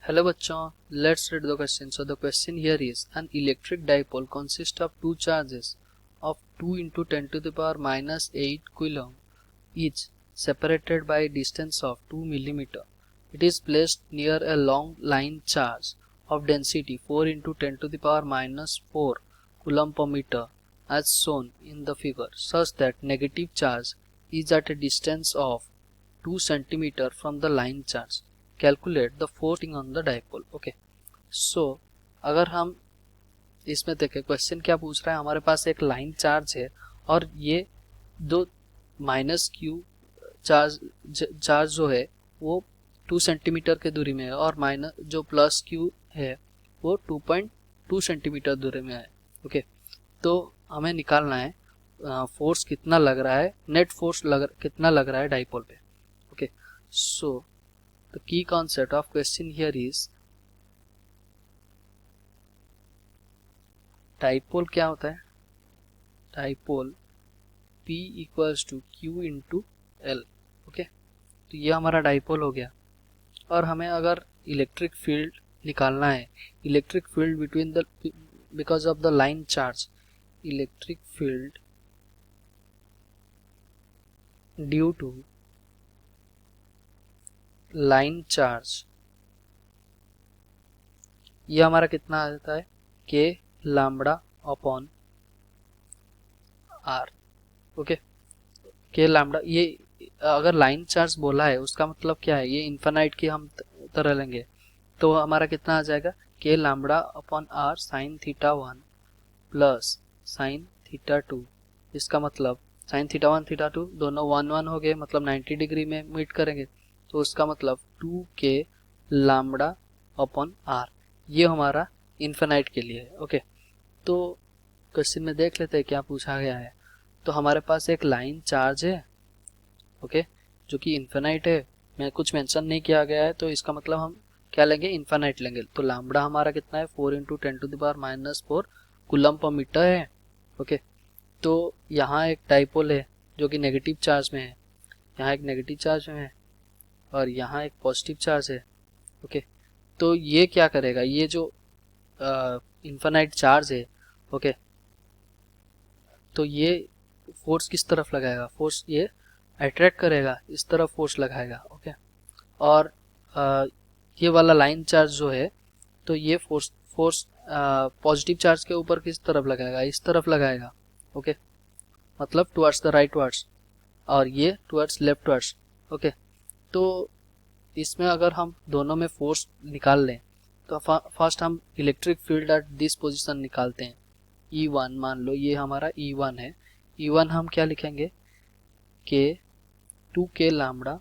Hello bachon, let's read the question. So the question here is, an electric dipole consists of two charges of 2 into 10 to the power minus 8 coulomb each, separated by a distance of 2 millimeter. It is placed near a long line charge of density 4 into 10 to the power minus 4 coulomb per meter as shown in the figure, such that negative charge is at a distance of 2 centimeter from the line charge. Calculate the forcing on the dipole. Okay, so अगर हम इसमें देखें question क्या पूछ रहा है, हमारे पास एक लाइन चार्ज है और ये दो माइनस क्यू चार्ज जो है वो 2 सेंटीमीटर के दूरी में है और माइनस जो प्लस क्यू है वो 2.2 सेंटीमीटर दूरी में है. ओके, तो हमें निकालना है फोर्स कितना लग रहा है, नेट फोर्स कितना लग रहा है डाइपोल पे. Okay, so the key concept of question here is dipole क्या होता है, dipole P equals to Q into L. Okay, तो ये हमारा डाइपोल हो गया और हमें अगर इलेक्ट्रिक फील्ड निकालना है, electric field between the because of the line charge, electric field due to line charge, ये हमारा कितना आता है, k lambda upon r. Okay, k lambda, ये अगर लाइन चार्ज बोला है उसका मतलब क्या है, ये इन्फिनाइट की हम तरह लेंगे तो हमारा कितना आ जाएगा, k lambda upon r sine theta 1 plus sine theta 2. इसका मतलब साइन थीटा 1 थीटा 2 दोनों 1 1 हो गए, मतलब 90 डिग्री में मीट करेंगे, तो उसका मतलब 2k लैम्बडा अपॉन आर. ये हमारा इन्फिनाइट के लिए है. ओके, तो क्वेश्चन में देख लेते हैं क्या पूछा गया है. तो हमारे पास एक लाइन चार्ज है, ओके, जो कि इन्फिनाइट है, मैं कुछ मेंशन नहीं किया गया है, तो इसका मतलब हम क्या लेंगे, इन्फिनाइट लेंगे. तो लैम्बडा हमारा कितना है, 4 into 10 to the power minus 4 coulomb पर मीटर है. ओके, तो यहाँ एक डाइपोल है जो कि नेगेटिव चार्ज में है, यहाँ एक नेगेटिव चार्ज में है और यहाँ एक पॉजिटिव चार्ज है. ओके, तो ये क्या करेगा, ये जो इन्फिनाइट चार्ज है, ओके, तो ये फोर्स किस तरफ लगाएगा, फोर्स ये अट्रैक्ट करेगा, इस तरफ फोर्स लगाएगा. ओके, और ये वाला लाइन चार्ज जो है, तो ये फोर्स पॉजिटिव चार्ज के ऊपर किस तरफ लगाएगा, इस तरफ लगाएगा. ओके, मतलब टुवर्ड्स द राइट वर्ड्स, और ये टुवर्ड्स लेफ्ट वर्ड्स. ओके, तो इसमें अगर हम दोनों में फोर्स निकाल लें तो फर्स्ट हम electric field at this position निकालते हैं. E1 मान लो ये हमारा E1 है. E1 हम क्या लिखेंगे, k 2k lambda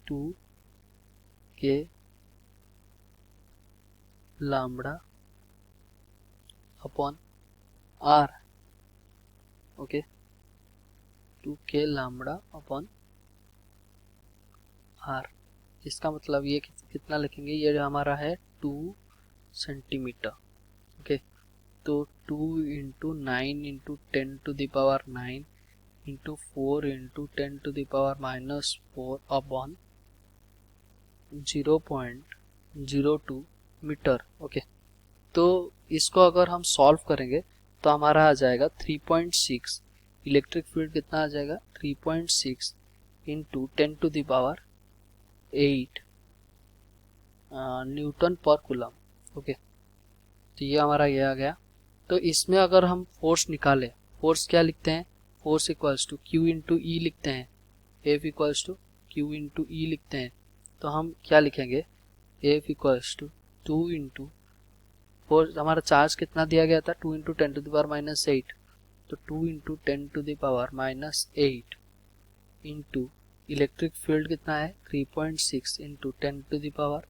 2k lambda upon r. Okay, 2k lambda upon r. इसका मतलब ये कितना लिखेंगे, ये हमारा है 2 सेंटीमीटर. ओके, तो 2 into 9 into 10 to the power 9 into 4 into 10 to the power minus 4 upon 0.02 metre. Okay, तो इसको अगर हम सॉल्व करेंगे तो हमारा आ जाएगा 3.6. इलेक्ट्रिक फील्ड कितना आ जाएगा, 3.6 into 10 to the power 8 newton पर कूलम. ओके, तो ये हमारा ये आ गया. तो इसमें अगर हम फोर्स निकालें, फोर्स क्या लिखते हैं, force equals to Q into E लिखते हैं, F equals to Q into E लिखते हैं. तो हम क्या लिखेंगे, F equals to 2 into force, हमारा चार्ज कितना दिया गया था, 2 into 10 to the power minus 8, तो 2 into 10 to the power minus 8 into electric field कितना है, 3.6 इंटू 10 टू द पावर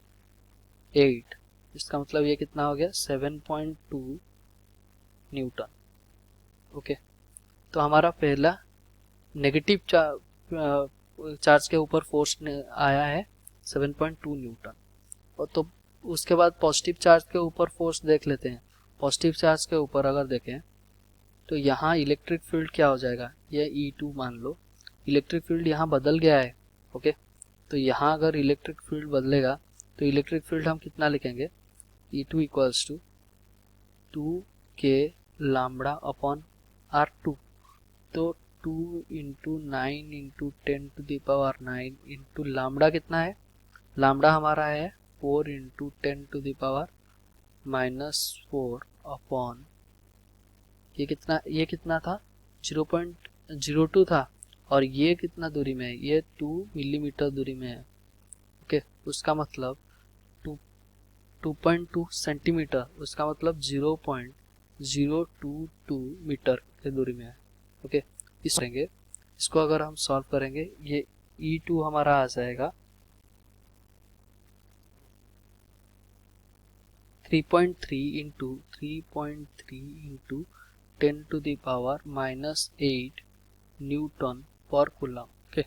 8. इसका मतलब ये कितना हो गया, 7.2 न्यूटन. ओके, तो हमारा पहला नेगेटिव चार्ज के ऊपर फोर्स आया है 7.2 न्यूटन. और तो उसके बाद पॉजिटिव चार्ज के ऊपर फोर्स देख लेते हैं. पॉजिटिव चार्ज के ऊपर अगर देखें तो यहाँ इलेक्ट्रिक फील्ड क्या हो जाएगा, ये E2 मान लो, इलेक्ट्रिक फील्ड यहाँ बदल गया है. ओके, तो यहाँ अगर इलेक्ट्रिक फील्ड बदलेगा तो इलेक्ट्रिक फील्ड हम कितना लिखेंगे, E2 equals to 2k lambda upon R2। तो 2 इंटू 9 इंटू 10⁻⁹ इंटू लैम्बडा कितना है, लैम्बडा हमारा है 4 इंटू 10⁻⁻4 अपॉन ये कितना था 0.02 था, और ये कितना दूरी में है, ये 2 मिलीमीटर दूरी में है। ओके, उसका मतलब 2.2 सेंटीमीटर, उसका मतलब 0.022 मीटर के दूरी में है। ओके, इसको अगर हम सॉल्व करेंगे, ये E2 हमारा आ जाएगा 3.3 इंटू 10⁻⁻8 न्यूटन पर कूलम। ओके,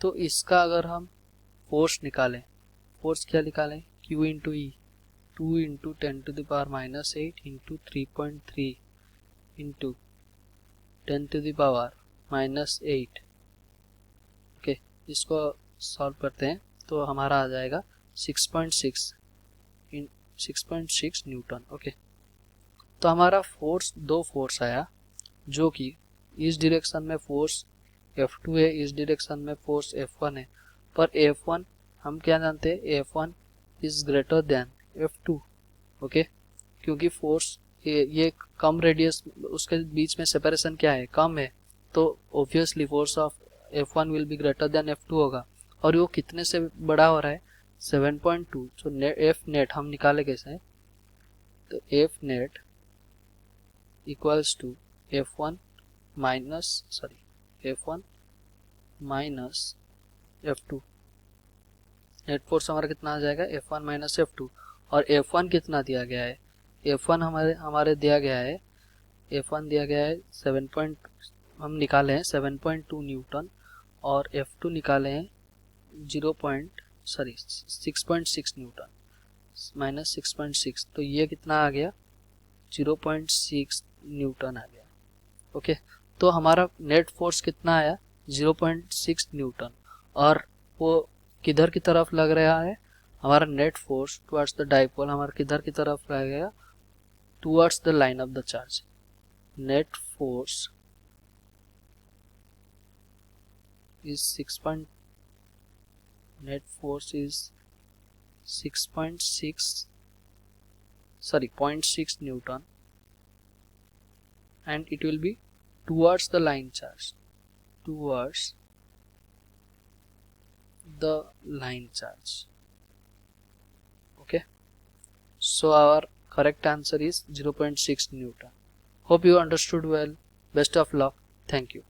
तो इसका अगर हम फोर्स निकालें, फोर्स क्या निकालें, Q इंटू ई, 2 इंटू 10⁻⁻8 इंटू 3.3 इंटू 10⁻⁻8। ओके, इसको सॉल्व करते हैं तो हमारा आ जाएगा 6.6 न्यूटन। ओके, तो हमारा फोर्स, दो फोर्स आया, जो कि इस डायरेक्शन में फोर्स F2 है, इस डायरेक्शन में फोर्स F1 है। पर F1 हम क्या जानते हैं, F1 is greater than F2। Okay, क्योंकि फोर्स ये कम रेडियस, उसके बीच में सेपरेशन क्या है, कम है, तो obviously force of F1 will be greater than F2 होगा। और वो कितने से बड़ा हो रहा है, 7.2। तो F नेट हम निकाले कैसे, तो F net equals to F1 minus F2। Net force हमारा कितना आ जाएगा, F1 माइनस F2। और F1 कितना दिया गया है, F1 हमारे दिया गया है, F1 दिया गया है 7. हम निकाले हैं 7.2 न्यूटन, और F2 निकाले हैं 6.6 न्यूटन माइनस 6.6। तो ये कितना आ गया, 0.6 न्यूटन आ गया। ओके, तो हमारा नेट फोर्स कितना आया, 0.6 न्यूटन। और वो किधर की तरफ लग रहा है, हमारा net force towards the dipole हमारा किधर की तरफ लगेगा, towards the line of the charge. Net force is 0.6 Newton, and it will be towards the line charge, towards the line charge. Okay, so our correct answer is 0.6 Newton. Hope you understood well. Best of luck. Thank you.